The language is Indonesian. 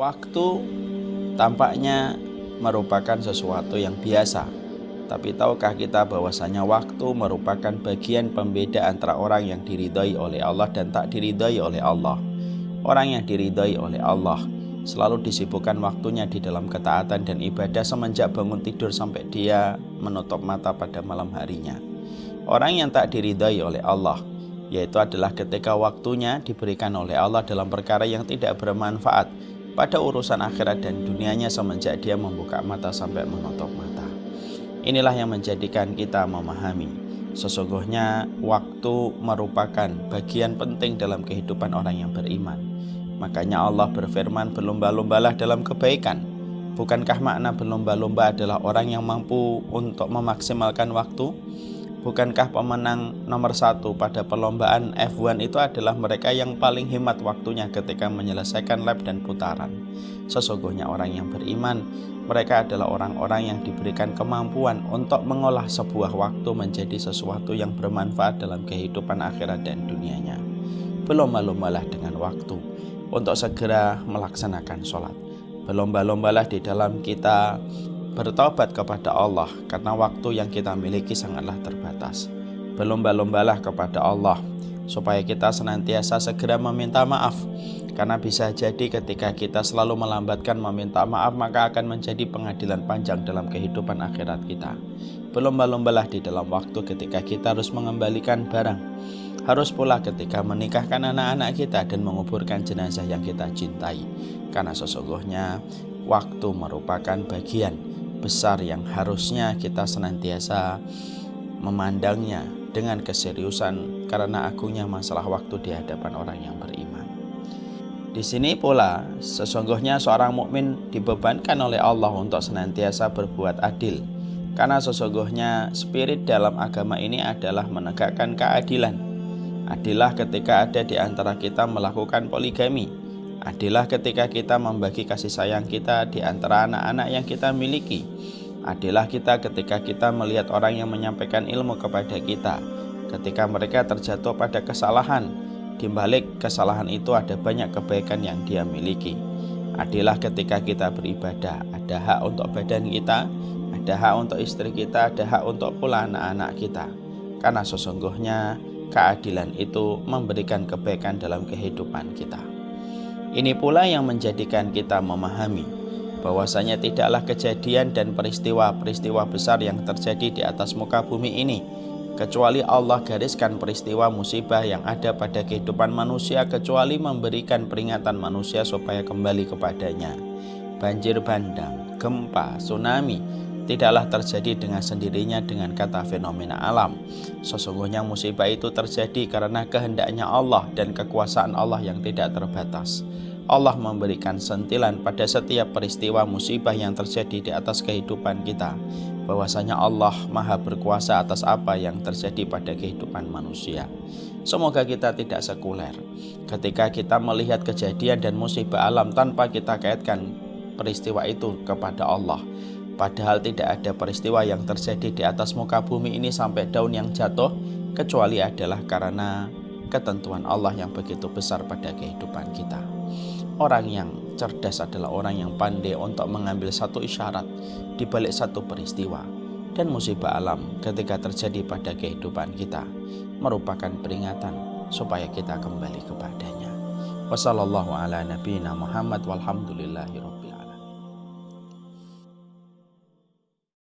Waktu tampaknya merupakan sesuatu yang biasa, tapi tahukah kita bahwasanya waktu merupakan bagian pembeda antara orang yang diridhai oleh Allah dan tak diridhai oleh Allah. Orang yang diridhai oleh Allah selalu disibukkan waktunya di dalam ketaatan dan ibadah semenjak bangun tidur sampai dia menutup mata pada malam harinya. Orang yang tak diridhai oleh Allah, yaitu adalah ketika waktunya diberikan oleh Allah dalam perkara yang tidak bermanfaat pada urusan akhirat dan dunianya semenjak dia membuka mata sampai menutup mata. Inilah yang menjadikan kita memahami sesungguhnya waktu merupakan bagian penting dalam kehidupan orang yang beriman. Makanya Allah berfirman, berlomba-lombalah dalam kebaikan. Bukankah makna berlomba-lomba adalah orang yang mampu untuk memaksimalkan waktu? Bukankah pemenang nomor 1 pada perlombaan F1 itu adalah mereka yang paling hemat waktunya ketika menyelesaikan lap dan putaran? Sesungguhnya orang yang beriman, mereka adalah orang-orang yang diberikan kemampuan untuk mengolah sebuah waktu menjadi sesuatu yang bermanfaat dalam kehidupan akhirat dan dunianya. Berlomba-lombalah dengan waktu untuk segera melaksanakan sholat. Berlomba-lombalah di dalam kita bertaubat kepada Allah karena waktu yang kita miliki sangatlah terbatas. Berlomba-lombalah kepada Allah supaya kita senantiasa segera meminta maaf, karena bisa jadi ketika kita selalu melambatkan meminta maaf maka akan menjadi pengadilan panjang dalam kehidupan akhirat kita. Berlomba-lombalah di dalam waktu ketika kita harus mengembalikan barang, harus pula ketika menikahkan anak-anak kita dan menguburkan jenazah yang kita cintai, karena sesungguhnya waktu merupakan bagian besar yang harusnya kita senantiasa memandangnya dengan keseriusan karena agungnya masalah waktu di hadapan orang yang beriman. Di sini pula sesungguhnya seorang mukmin dibebankan oleh Allah untuk senantiasa berbuat adil, karena sesungguhnya spirit dalam agama ini adalah menegakkan keadilan. Adillah ketika ada di antara kita melakukan poligami. Adillah ketika kita membagi kasih sayang kita di antara anak-anak yang kita miliki. Adillah kita ketika kita melihat orang yang menyampaikan ilmu kepada kita, ketika mereka terjatuh pada kesalahan, di balik kesalahan itu ada banyak kebaikan yang dia miliki. Adillah ketika kita beribadah, ada hak untuk badan kita, ada hak untuk istri kita, ada hak untuk pula anak-anak kita. Karena sesungguhnya keadilan itu memberikan kebaikan dalam kehidupan kita. Ini pula yang menjadikan kita memahami bahwasanya tidaklah kejadian dan peristiwa-peristiwa besar yang terjadi di atas muka bumi ini kecuali Allah gariskan peristiwa musibah yang ada pada kehidupan manusia, kecuali memberikan peringatan manusia supaya kembali kepadanya. Banjir bandang, gempa, tsunami tidaklah terjadi dengan sendirinya dengan kata fenomena alam. Sesungguhnya musibah itu terjadi karena kehendaknya Allah dan kekuasaan Allah yang tidak terbatas. Allah memberikan sentilan pada setiap peristiwa musibah yang terjadi di atas kehidupan kita, bahwasanya Allah maha berkuasa atas apa yang terjadi pada kehidupan manusia. Semoga kita tidak sekuler ketika kita melihat kejadian dan musibah alam tanpa kita kaitkan peristiwa itu kepada Allah. Padahal tidak ada peristiwa yang terjadi di atas muka bumi ini sampai daun yang jatuh kecuali adalah karena ketentuan Allah yang begitu besar pada kehidupan kita. Orang yang cerdas adalah orang yang pandai untuk mengambil satu isyarat di balik satu peristiwa, dan musibah alam ketika terjadi pada kehidupan kita merupakan peringatan supaya kita kembali kepadanya. Wassallallahu ala nabiyina Muhammad walhamdulillahirabbil